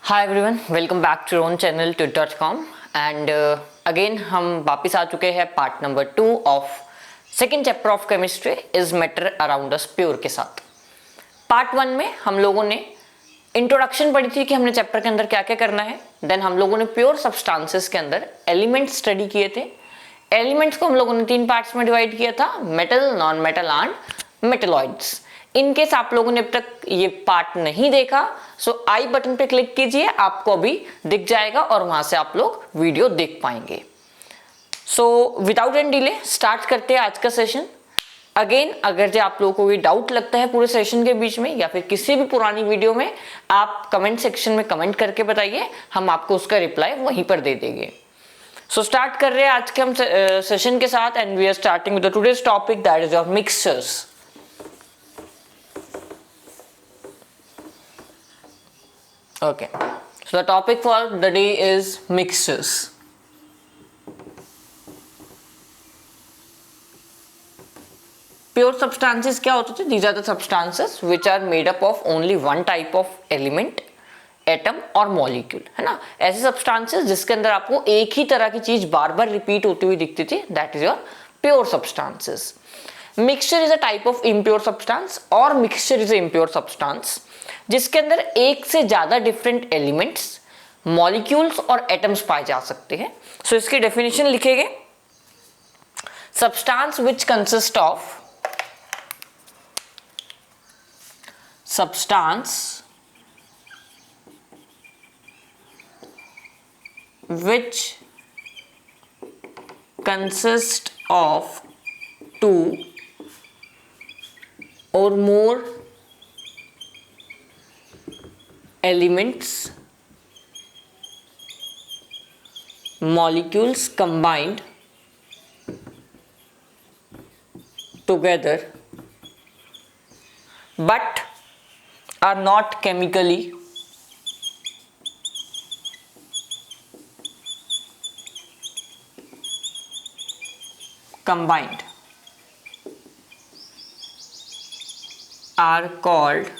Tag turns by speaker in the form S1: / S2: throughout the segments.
S1: Hi everyone, welcome back to own channel tut.com and again हम वापस आ चुके हैं part number 2 of second chapter of chemistry is matter around us pure के साथ। Part 1 में हम लोगों ने इंट्रोडक्शन पढ़ी थी कि हमने चैप्टर के अंदर क्या क्या करना है। देन हम लोगों ने प्योर सब्सटेंसेस के अंदर एलिमेंट्स स्टडी किए थे। एलिमेंट्स को हम लोगों ने 3 पार्ट्स में डिवाइड किया था, metal, non metal and metalloids. In case आप लोगों ने अब तक ये पार्ट नहीं देखा सो आई बटन पे क्लिक कीजिए, आपको अभी दिख जाएगा और वहां से आप लोग वीडियो देख पाएंगे। So without any delay start करते हैं आज का सेशन। अगेन अगर जो आप लोगों को कोई डाउट लगता है पूरे सेशन के बीच में या फिर किसी भी पुरानी वीडियो में, आप कमेंट सेक्शन में कमेंट करके बताइए, हम आपको उसका रिप्लाई वहीं पर दे देंगे। सो स्टार्ट कर रहे हैं आज के हम सेशन के साथ and we are starting with today's topic that is your mixtures. Okay, so the topic for the day is mixtures. Pure substances क्या होते थे? These are the substances which are made up of only one type of element, atom और molecule, है ना? ऐसे substances जिसके अंदर आपको एक ही तरह की चीज बार बार रिपीट होती हुई दिखती थी, that is your pure substances. Mixture is a type of impure substance और mixture is a impure substance जिसके अंदर एक से ज्यादा डिफरेंट एलिमेंट्स, मॉलिक्यूल्स और एटम्स पाए जा सकते हैं। सो इसकी डेफिनेशन लिखेंगे, substance which consist of substance which consist of two or more elements, molecules combined together but are not chemically combined are called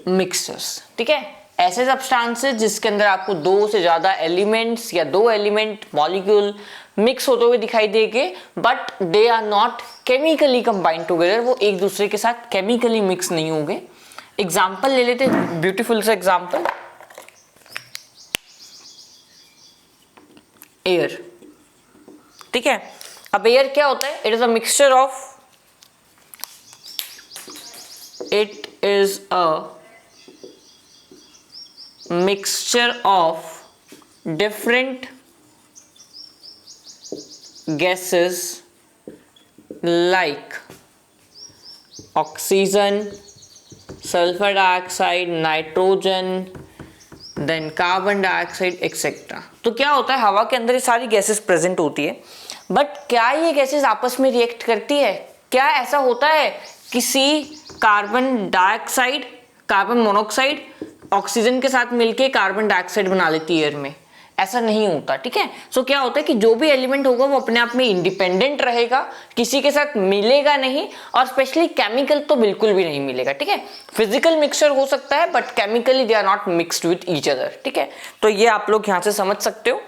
S1: mixtures. ठीक है, ऐसे सब्सटेंसेस जिसके अंदर आपको दो से ज्यादा एलिमेंट्स या दो एलिमेंट मॉलिक्यूल मिक्स होते हुए दिखाई देंगे but they are not chemically combined together, वो एक दूसरे के साथ केमिकली मिक्स नहीं होंगे। एग्जांपल ले लेते, ब्यूटीफुल सा एग्जांपल, एयर। ठीक है, अब एयर क्या होता है? It is a mixture of, it is a mixture of different gases like oxygen, sulfur dioxide, nitrogen, then carbon dioxide etc. तो क्या होता है, हवा के अंदर ये सारी गैसेस प्रेजेंट होती है बट क्या ये गैसेस आपस में रिएक्ट करती है? क्या ऐसा होता है किसी carbon dioxide, carbon monoxide oxygen के साथ मिलके कार्बन डाइऑक्साइड बना लेती है एयर में? ऐसा नहीं होता। ठीक है, सो क्या होता है कि जो भी एलिमेंट होगा वो अपने आप में इंडिपेंडेंट रहेगा, किसी के साथ मिलेगा नहीं और स्पेशली केमिकल तो बिल्कुल भी नहीं मिलेगा। ठीक है, फिजिकल मिक्सचर हो सकता है but chemically they are not mixed with each other. ठीक है, तो ये आप लोग यहां से समझ सकते हो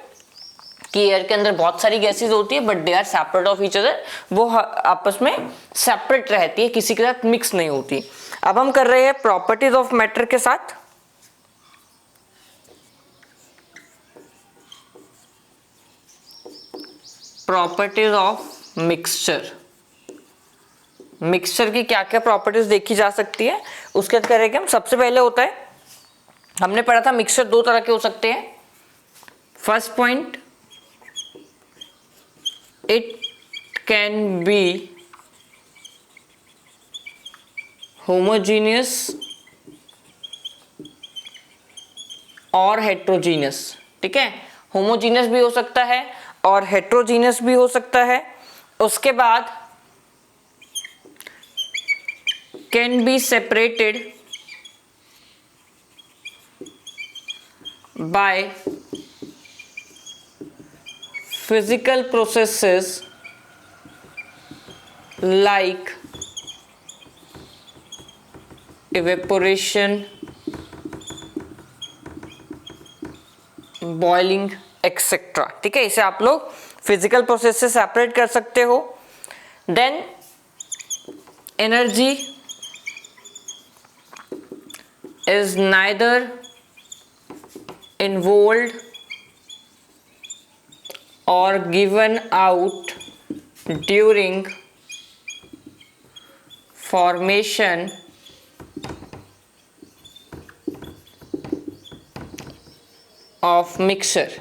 S1: कि एयर के अंदर बहुत सारी गैसेस होती है but they are separate of each other, वो आपस में सेपरेट रहती है, किसी के साथ मिक्स नहीं होती। अब हम कर रहे हैं प्रॉपर्टीज ऑफ मैटर के साथ। Properties of mixture. मिक्सचर की क्या क्या प्रॉपर्टीज देखी जा सकती है उसके बाद करेंगे हम। सबसे पहले होता है, हमने पढ़ा था मिक्सचर दो तरह के हो सकते हैं। First point, it can be homogeneous और हेट्रोजीनियस। ठीक है, होमोजीनियस भी हो सकता है और हेट्रोजीनियस भी हो सकता है। उसके बाद can be separated by physical processes like evaporation, boiling etcetera. ठीक है, इसे आप लोग फिजिकल प्रोसेस से सेपरेट कर सकते हो। Then energy is neither involved or given out during formation of mixture.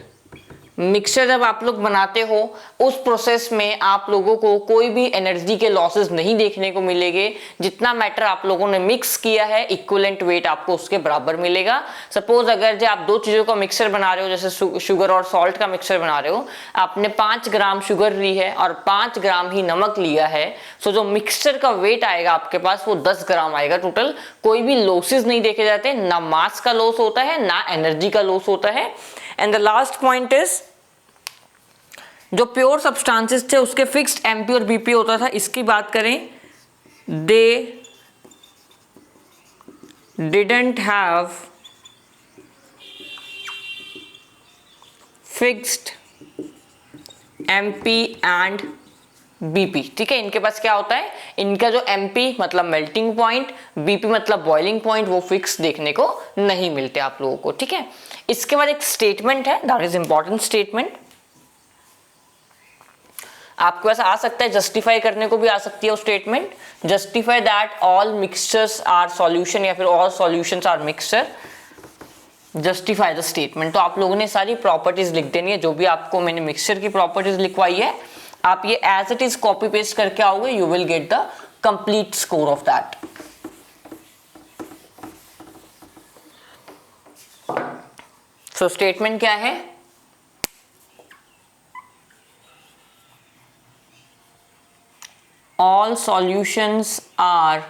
S1: Mixture जब आप लोग बनाते हो उस प्रोसेस में आप लोगों को कोई भी एनर्जी के लॉसेस नहीं देखने को मिलेंगे। जितना मैटर आप लोगों ने मिक्स किया है इक्विवेलेंट वेट आपको उसके बराबर मिलेगा। सपोज अगर जो आप दो चीजों का मिक्सचर बना रहे हो, जैसे शुगर और सॉल्ट का मिक्सचर बना रहे हो, आपने 5 ग्राम शुगर ली है और 5 ग्राम ही नमक लिया है, सो जो मिक्सचर का वेट आएगा आपके पास वो 10 ग्राम आएगा टोटल। कोई भी लॉसेस नहीं देखे जाते, ना मास का लॉस होता है ना एनर्जी का लॉस होता है। And the last point is, जो प्योर सब्सटेंसेस थे उसके फिक्स्ड एमपी और बीपी होता था। इसकी बात करें, they didn't have fixed MP and BP. ठीक है, इनके पास क्या होता है, इनका जो एमपी मतलब मेल्टिंग पॉइंट, बीपी मतलब बॉइलिंग पॉइंट, वो फिक्स देखने को नहीं मिलते आप लोगों को। ठीक है, इसके बाद एक स्टेटमेंट है, दैट इज इंपॉर्टेंट स्टेटमेंट। आपके पास आ सकता है, जस्टिफाई करने को भी आ सकती है वो statement, justify that all mixtures are solution या फिर all solutions are mixture, justify the statement. तो आप लोगों ने सारी प्रॉपर्टीज लिख देनी है, जो भी आपको मैंने मिक्सचर की प्रॉपर्टीज लिखवाई है आप ये as it is copy paste करके आओगे, you will get the complete score of that. So statement क्या है, all solutions are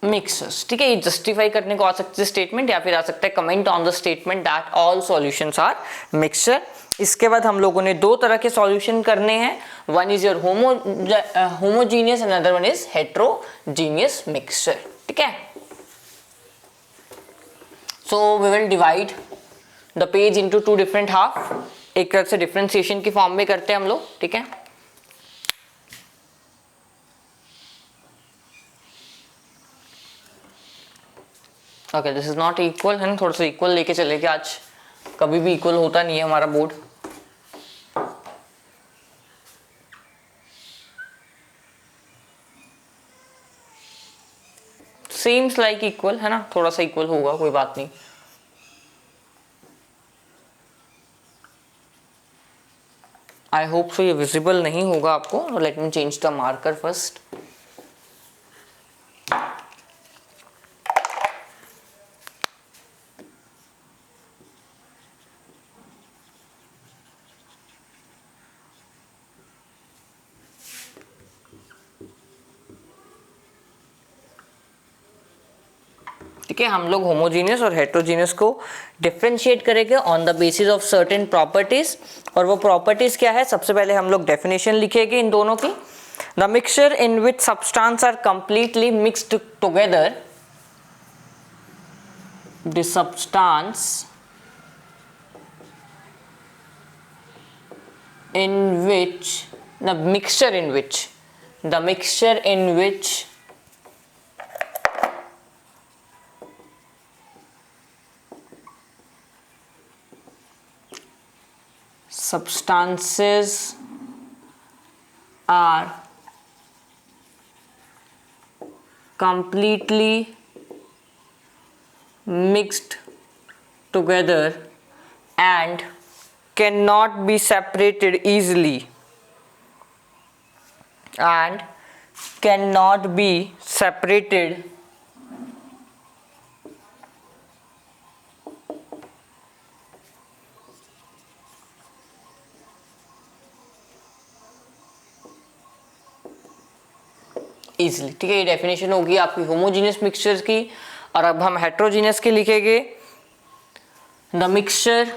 S1: mixers। ठीक है, ये जस्टिफाई करने को आ सकती है स्टेटमेंट, या फिर आ सकता है comment on the statement that all solutions are mixture. इसके बाद हम लोगों ने दो तरह के सॉल्यूशन करने हैं, one is your homogeneous and other one is heterogeneous mixture. ठीक है, so we will divide the page into 2 different half. एक तरह से डिफरेंशिएशन की फॉर्म में करते हैं हम लोग। ठीक है, okay, this is not equal है ना, थोड़ा सा इक्वल लेके चलेंगे आज, कभी भी इक्वल होता नहीं है हमारा बोर्ड। सेम्स लाइक इक्वल है ना, थोड़ा सा इक्वल होगा, कोई बात नहीं। आई होप सो ये विजिबल नहीं होगा आपको। Let me change the marker first. ठीक है, हम लोग होमोजीनियस और हेट्रोजीनियस को डिफरेंशिएट करेंगे on the basis of certain properties. और वो प्रॉपर्टीज क्या है, सबसे पहले हम लोग डेफिनेशन लिखेंगे इन दोनों की। The mixture in which substance are completely mixed together, the substance in which the mixture in which substances are completely mixed together and cannot be separated easily easily. ठीक है, ये डेफिनेशन होगी आपकी होमोजीनियस मिक्सचर की। और अब हम heterogeneous की लिखेंगे। The mixture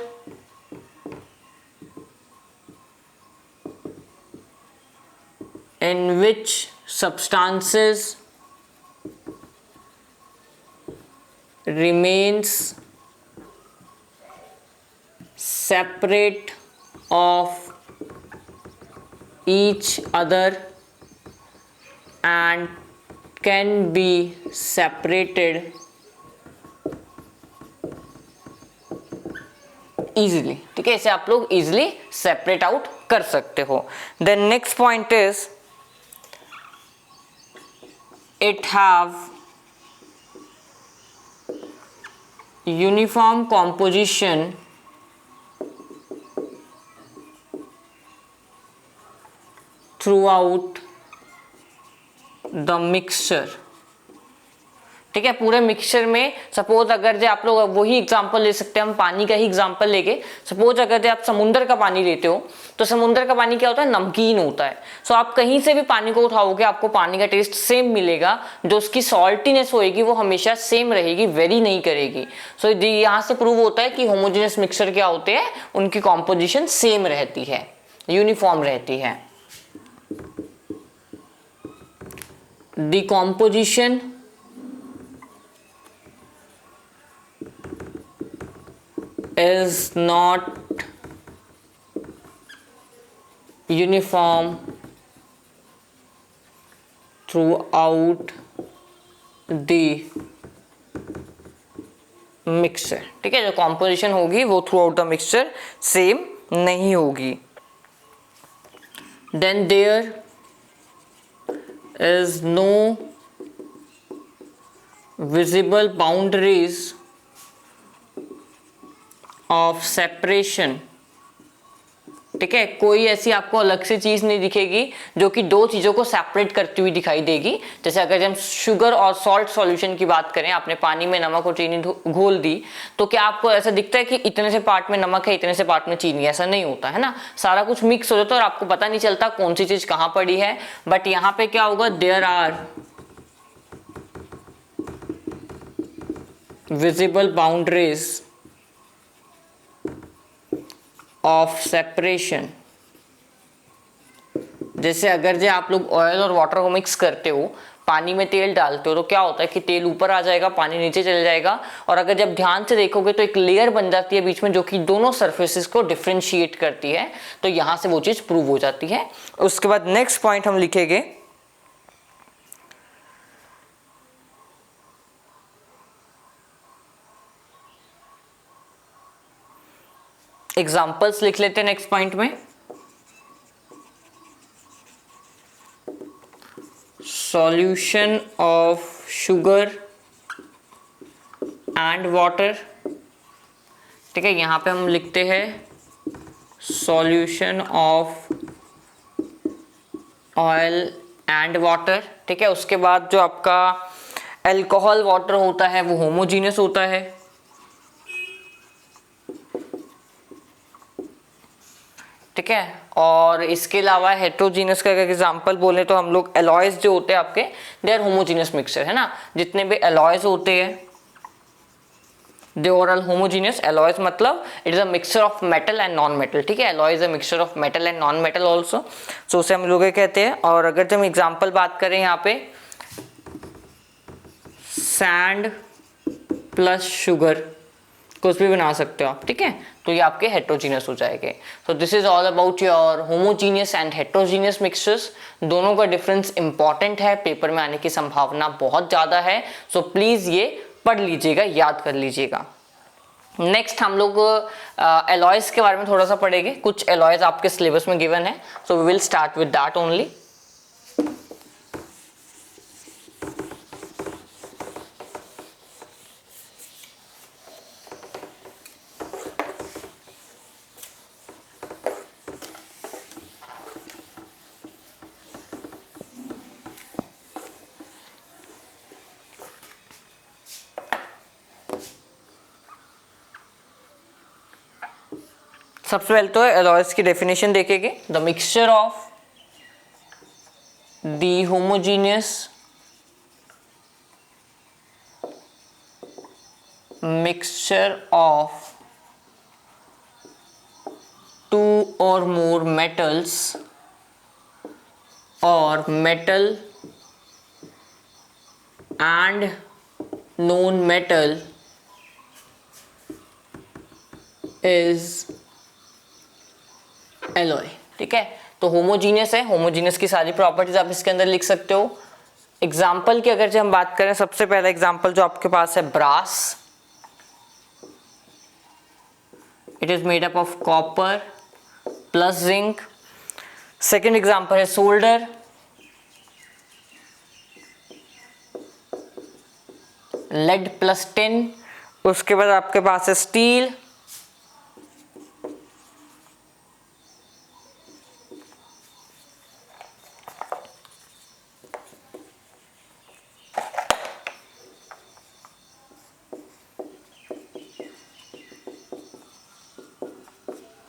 S1: in which substances remains separate of each other and can be separated easily. ठीक है, इसे आप लोग easily separate out कर सकते हो. Then next point is it have uniform composition throughout the mixture. ठीक है, पूरे मिक्सचर में सपोज अगर जो आप लोग वही एग्जांपल ले सकते हैं, हम पानी का ही एग्जांपल लेके, सपोज अगर जो आप समुद्र का पानी लेते हो तो समुद्र का पानी क्या होता है, नमकीन होता है. सो आप कहीं से भी पानी को उठाओगे आपको पानी का टेस्ट सेम मिलेगा, जो उसकी सॉल्टीनेस होएगी वो हमेशा सेम रहेगी, वेरी नहीं करेगी. सो यहाँ से प्रूव होता है कि होमोजेनियस मिक्सचर क्या होते हैं, उनकी कॉम्पोजिशन सेम रहती है, यूनिफॉर्म रहती है. The composition is not uniform throughout the mixture. ठीक है, जो कॉम्पोजिशन होगी वो through out the mixture same नहीं होगी. Then there is no visible boundaries of separation. ठीक है, कोई ऐसी आपको अलग से चीज नहीं दिखेगी जो कि दो चीजों को सेपरेट करती हुई दिखाई देगी. जैसे अगर हम शुगर और सॉल्ट सॉल्यूशन की बात करें, आपने पानी में नमक और चीनी घोल दी, तो क्या आपको ऐसा दिखता है कि इतने से पार्ट में नमक है, इतने से पार्ट में चीनी? ऐसा नहीं होता है ना, सारा कुछ मिक्स हो जाता है और आपको पता नहीं चलता कौन सी चीज कहां पड़ी है. बट यहाँ पे क्या होगा, there are visible boundaries of separation. जैसे अगर जो आप लोग ऑयल और वाटर को मिक्स करते हो, पानी में तेल डालते हो, तो क्या होता है कि तेल ऊपर आ जाएगा, पानी नीचे चले जाएगा, और अगर जब ध्यान से देखोगे तो एक लेयर बन जाती है बीच में जो कि दोनों सरफेसेस को डिफरेंशिएट करती है. तो यहां से वो चीज प्रूव हो जाती है. उसके बाद नेक्स्ट पॉइंट हम लिखेंगे, एग्जाम्पल्स लिख लेते हैं नेक्स्ट पॉइंट में. Solution of sugar and water. ठीक है, यहां पे हम लिखते हैं solution of oil and water. ठीक है, उसके बाद जो आपका अल्कोहल वाटर होता है वो होमोजीनियस होता है. ठीक है, और इसके अलावा हेट्रोजीनियस का अगर एग्जांपल बोले तो हम लोग एलॉयज जो होते हैं आपके, दे आर होमोजीनियस मिक्सचर, है ना. जितने भी एलॉयज होते हैं they are all homogeneous. Alloys मतलब it is a mixture of metal and non metal. ठीक है, alloy is a mixture of metal and non metal also. So उसे हम लोग कहते हैं. और अगर जब हम एग्जांपल बात करें यहाँ पे, सैंड प्लस शुगर कुछ भी बना सकते हो आप. ठीक है, तो ये आपके हेट्रोजीनियस हो जाएंगे. So this is all about your homogeneous and heterogeneous mixtures. दोनों का डिफरेंस इंपॉर्टेंट है, पेपर में आने की संभावना बहुत ज्यादा है. सो प्लीज ये पढ़ लीजिएगा, याद कर लीजिएगा. नेक्स्ट हम लोग एलॉयज के बारे में थोड़ा सा पढ़ेंगे. कुछ एलॉयज आपके सिलेबस में गिवन है, so we will start with that only. सबसे पहले तो एलॉयज की डेफिनेशन देखेंगे. The mixture of the homogeneous mixture of two or more metals or metal and known metal is alloy. ठीक है, तो होमोजीनियस है, होमोजीनियस की सारी प्रॉपर्टीज आप इसके अंदर लिख सकते हो। एग्जाम्पल की अगर जो हम बात करें, सबसे पहला एग्जाम्पल जो आपके पास है brass, it is made up of copper plus zinc. Second example है सोल्डर, लेड प्लस टिन। उसके बाद आपके पास है स्टील,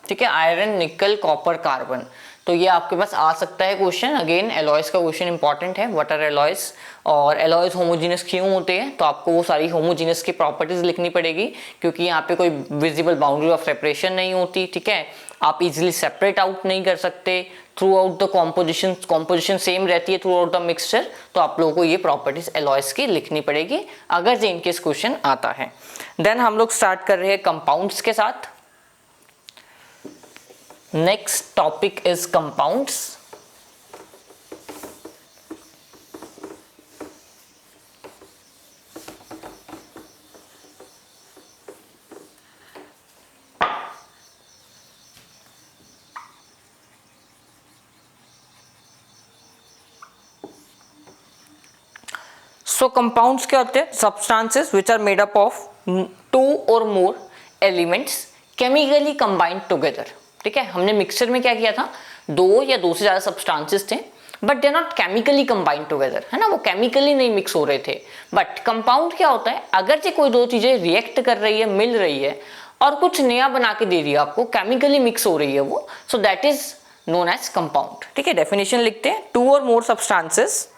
S1: ठीक है, आयरन, निकल, कॉपर, कार्बन। तो ये आपके पास आ सकता है क्वेश्चन। अगेन एलॉयज का क्वेश्चन इंपॉर्टेंट है, व्हाट आर एलॉयज, और एलॉयज होमोजीनियस क्यों होते हैं, तो आपको वो सारी होमोजीनियस की प्रॉपर्टीज लिखनी पड़ेगी, क्योंकि यहाँ पे कोई विजिबल बाउंड्री ऑफ सेपरेशन नहीं होती। ठीक है, आप इजिली सेपरेट आउट नहीं कर सकते, through out the composition same रहती है थ्रू आउट द मिक्सचर। तो आप लोगों को ये प्रॉपर्टीज एलॉयज की लिखनी पड़ेगी अगर जे इनकेस क्वेश्चन आता है। देन हम लोग स्टार्ट कर रहे हैं कंपाउंड्स के साथ। Next topic is compounds. So compounds क्या होते हैं? Substances which are made up of two or more elements chemically combined together. ठीक है, हमने मिक्सचर में क्या किया था, दो या दो से ज्यादा सब्सटेंसेस थे, but they not chemically combined together, है ना, वो केमिकली नहीं मिक्स हो रहे थे। बट कंपाउंड क्या होता है, अगर से कोई दो चीजें रिएक्ट कर रही है, मिल रही है और कुछ नया बना के दे रही है आपको, केमिकली मिक्स हो रही है वो, so that is known as compound. ठीक है, डेफिनेशन लिखते हैं, to or more substances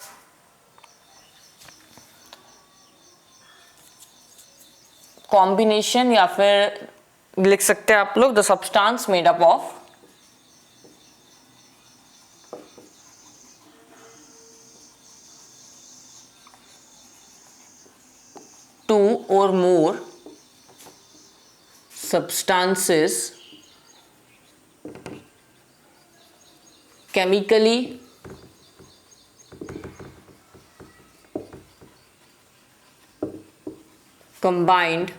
S1: combination, या फिर लिख सकते हैं आप लोग the substance made up of two or more substances chemically combined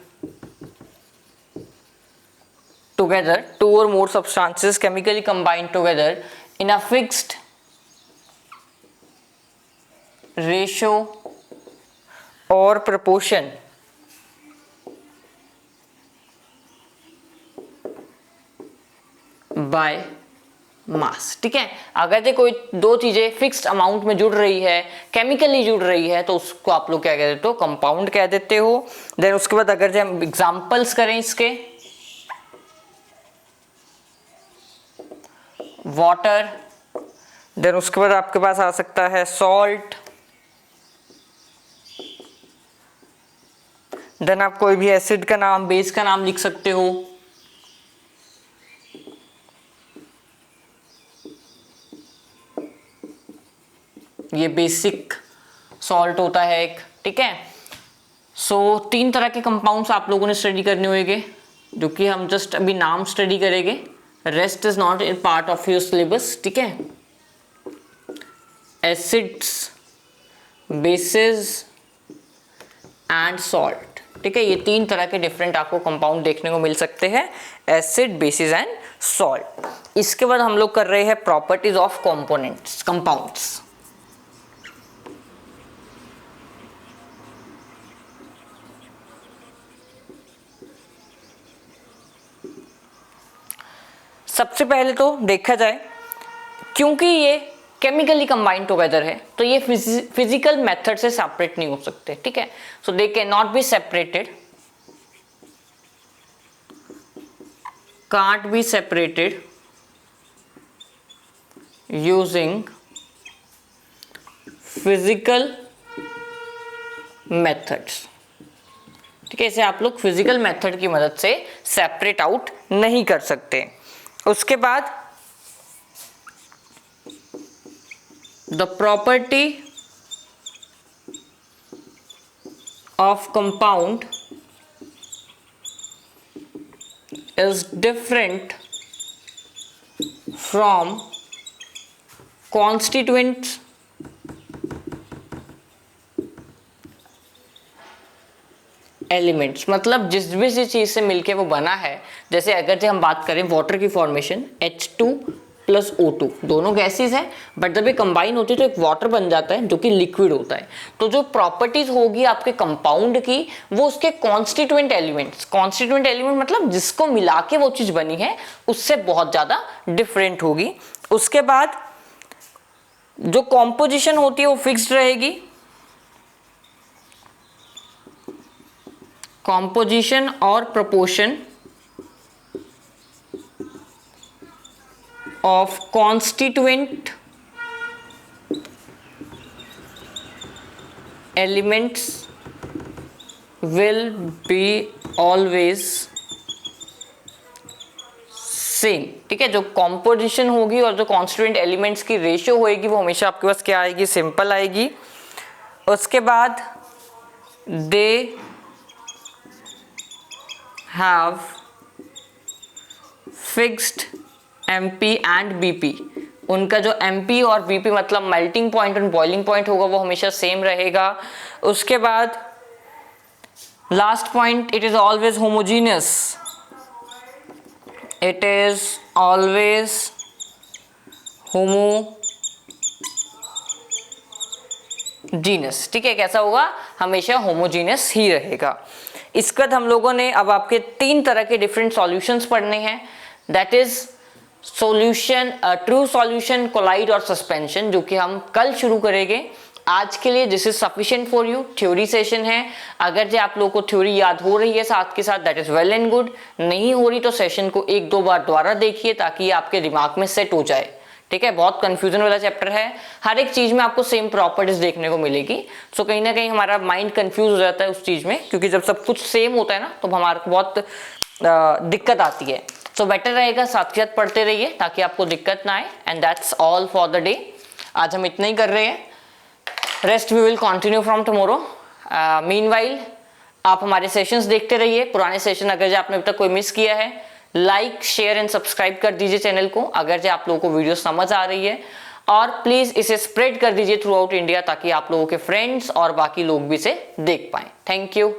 S1: together, two or more substances chemically combined together in a fixed ratio or proportion by mass. ठीक है, अगर ये कोई दो चीजें फिक्स्ड अमाउंट में जुड़ रही है, केमिकली जुड़ रही है, तो उसको आप लोग क्या कह देते हो, कंपाउंड कह देते हो। देन उसके बाद अगर हम एग्जांपल्स करें इसके, वाटर, देन उसके बाद आपके पास आ सकता है सॉल्ट, देन आप कोई भी एसिड का नाम, बेस का नाम लिख सकते हो। ये बेसिक सॉल्ट होता है एक। ठीक है, सो तीन तरह के कंपाउंड्स आप लोगों ने स्टडी करने होंगे, जो कि हम जस्ट अभी नाम स्टडी करेंगे, rest is not in part of your syllabus. ठीक है, एसिड्स, बेसिस एंड सॉल्ट। ठीक है, ये तीन तरह के डिफरेंट आपको कंपाउंड देखने को मिल सकते हैं, एसिड, बेसिस एंड सॉल्ट। इसके बाद हम लोग कर रहे हैं प्रॉपर्टीज ऑफ कंपोनेंट्स, कंपाउंड्स। सबसे पहले तो देखा जाए, क्योंकि ये केमिकली कंबाइंड टुगेदर है, तो ये फिजिकल मेथड से सेपरेट नहीं हो सकते। ठीक है, so they can not be separated, can't be separated using physical methods. ठीक है, इसे आप लोग फिजिकल मेथड की मदद से सेपरेट आउट नहीं कर सकते। उसके बाद the property of compound is different from constituent elements, मतलब जिस भी चीज से मिलके वो बना है, जैसे अगर जो हम बात करें वाटर की फॉर्मेशन H2 प्लस O2, दोनों गैसेस है बट जब ये कंबाइन होती है तो एक वाटर बन जाता है जो कि लिक्विड होता है। तो जो प्रॉपर्टीज होगी आपके कंपाउंड की वो उसके कॉन्स्टिट्यूएंट एलिमेंट मतलब जिसको मिला के वो चीज बनी है उससे बहुत ज्यादा डिफरेंट होगी। उसके बाद जो कॉम्पोजिशन होती है वो फिक्स्ड रहेगी, composition or proportion of constituent elements will be always same. ठीक है, जो कॉम्पोजिशन होगी और जो कॉन्स्टिट्यूएंट एलिमेंट्स की रेशियो होगी वो हमेशा आपके पास क्या आएगी, सिंपल आएगी। उसके बाद दे have fixed MP and BP, उनका जो MP और BP मतलब मेल्टिंग पॉइंट और बॉइलिंग पॉइंट होगा वो हमेशा सेम रहेगा। उसके बाद last point, it is always homogeneous, it is always homogeneous. ठीक है, कैसा होगा, हमेशा होमोजीनियस ही रहेगा। इसके बाद हम लोगों ने अब आपके 3 तरह के डिफरेंट सॉल्यूशंस पढ़ने हैं, that is solution, true solution, colloid और सस्पेंशन, जो कि हम कल शुरू करेंगे। आज के लिए this is sufficient for you, theory session है। अगर जो आप लोगों को थ्योरी याद हो रही है साथ के साथ that is well and good, नहीं हो रही तो सेशन को 1-2 बार दोबारा देखिए ताकि ये आपके दिमाग में सेट हो जाए। ठीक है, बहुत कंफ्यूजन वाला चैप्टर है, हर एक चीज में आपको सेम प्रॉपर्टीज देखने को मिलेगी। सो कहीं ना कहीं हमारा माइंड कंफ्यूज हो जाता है उस चीज में, क्योंकि जब सब कुछ सेम होता है ना तो हमारे को बहुत दिक्कत आती है। सो बेटर रहेगा साथ के साथ पढ़ते रहिए ताकि आपको दिक्कत ना आए। And that's all for the day. आज हम इतना ही कर रहे हैं, rest we will continue from tomorrow. Meanwhile आप हमारे सेशंस देखते रहिए, पुराने सेशन अगर जो आपने अभी तक कोई मिस किया है लाइक शेयर एंड सब्सक्राइब कर दीजिए चैनल को अगर जो आप लोगों को वीडियो समझ आ रही है, और प्लीज इसे स्प्रेड कर दीजिए थ्रू आउट इंडिया ताकि आप लोगों के फ्रेंड्स और बाकी लोग भी इसे देख पाएं। Thank you.